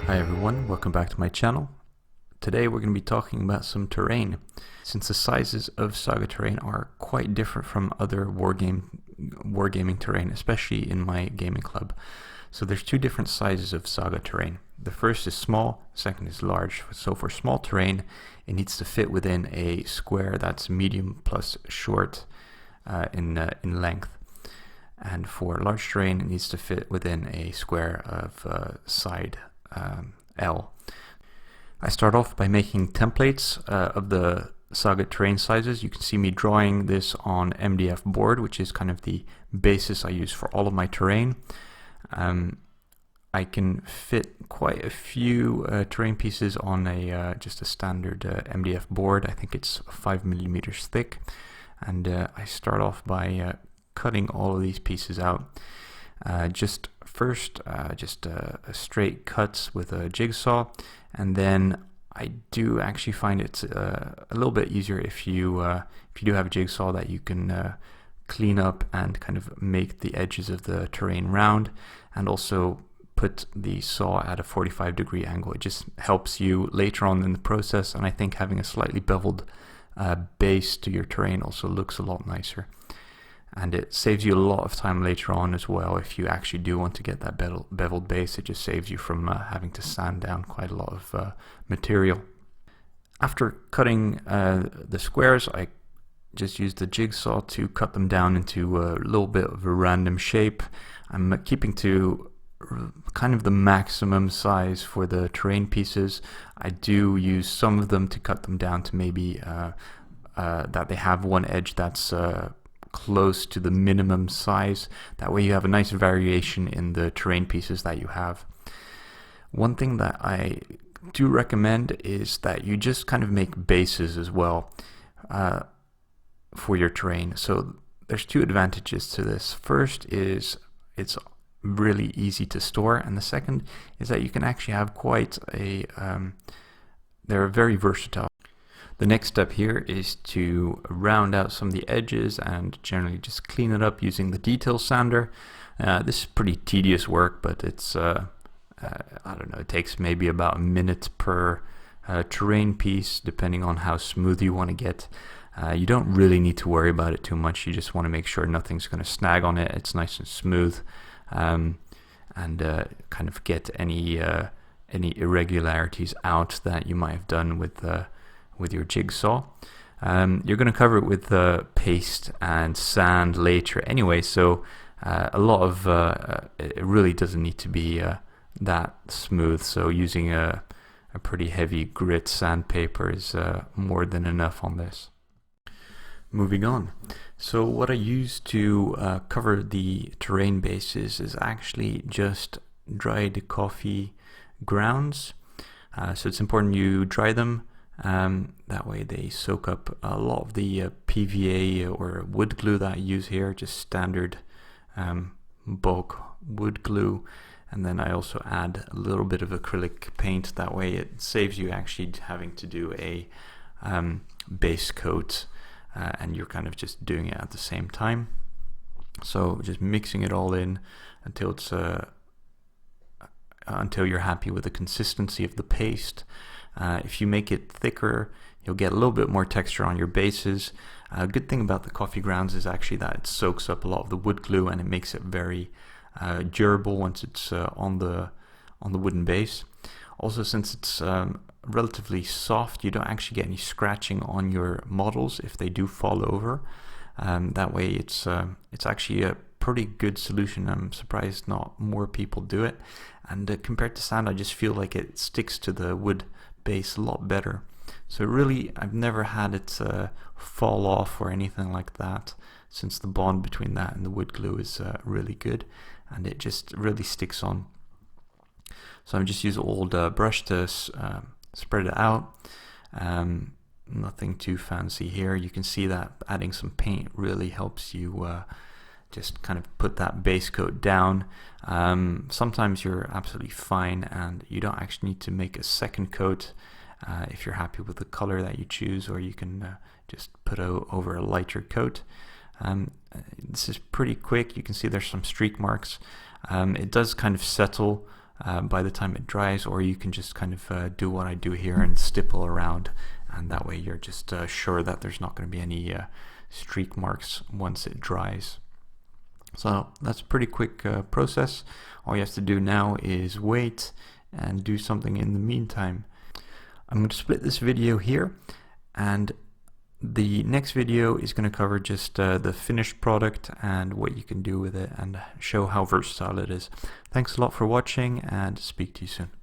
Hi everyone, welcome back to my channel. Today we're going to be talking about some terrain. Since the sizes of Saga terrain are quite different from other wargaming terrain, especially in my gaming club. So there's two different sizes of Saga terrain. The first is small, second is large. So for small terrain, it needs to fit within a square that's medium plus short in length. And for large terrain, it needs to fit within a square of side L. I start off by making templates of the Saga terrain sizes. You can see me drawing this on MDF board, which is kind of the basis I use for all of my terrain. I can fit quite a few terrain pieces on just a standard MDF board. I think it's 5 mm thick, and I start off by cutting all of these pieces out. Just straight cuts with a jigsaw, and then I do actually find it a little bit easier if you do have a jigsaw that you can clean up and kind of make the edges of the terrain round, and also put the saw at a 45-degree angle. It just helps you later on in the process, and I think having a slightly beveled base to your terrain also looks a lot nicer. And it saves you a lot of time later on as well. If you actually do want to get that beveled base, it just saves you from having to sand down quite a lot of material. After cutting the squares, I just use the jigsaw to cut them down into a little bit of a random shape. I'm keeping to kind of the maximum size for the terrain pieces. I do use some of them to cut them down to maybe that they have one edge that's close to the minimum size. That way you have a nice variation in the terrain pieces that you have. One thing that I do recommend is that you just kind of make bases as well for your terrain. So there's two advantages to this. First is it's really easy to store, and the second is that you can actually have quite a they're very versatile. The next step here is to round out some of the edges and generally just clean it up using the detail sander. This is pretty tedious work, but it's I don't know, it takes maybe about a minute per terrain piece, depending on how smooth you want to get. You don't really need to worry about it too much. You just want to make sure nothing's going to snag on it. It's nice and smooth, and kind of get any irregularities out that you might have done with your jigsaw. You're going to cover it with paste and sand later anyway, so a lot of it really doesn't need to be that smooth. So using a pretty heavy grit sandpaper is more than enough on this. Moving on. So what I use to cover the terrain bases is actually just dried coffee grounds. So it's important you dry them. That way they soak up a lot of the PVA or wood glue that I use here, just standard bulk wood glue. And then I also add a little bit of acrylic paint. That way it saves you actually having to do a base coat, and you're kind of just doing it at the same time. So just mixing it all in until it's until you're happy with the consistency of the paste. If you make it thicker, you'll get a little bit more texture on your bases. A good thing about the coffee grounds is actually that it soaks up a lot of the wood glue, and it makes it very durable once it's on the wooden base. Also, since it's relatively soft, you don't actually get any scratching on your models if they do fall over. That way it's actually a pretty good solution. I'm surprised not more people do it. And compared to sand, I just feel like it sticks to the wood base a lot better. So really, I've never had it fall off or anything like that, since the bond between that and the wood glue is really good, and it just really sticks on. So I'm just using an old brush to spread it out. Nothing too fancy here. You can see that adding some paint really helps you just kind of put that base coat down. Sometimes you're absolutely fine and you don't actually need to make a second coat if you're happy with the color that you choose, or you can just put over a lighter coat. This is pretty quick. You can see there's some streak marks. It does kind of settle by the time it dries, or you can just kind of do what I do here and stipple around, and that way you're just sure that there's not going to be any streak marks once it dries. So that's a pretty quick process. All you have to do now is wait and do something in the meantime. I'm going to split this video here, and the next video is going to cover just the finished product and what you can do with it and show how versatile it is. Thanks a lot for watching, and speak to you soon.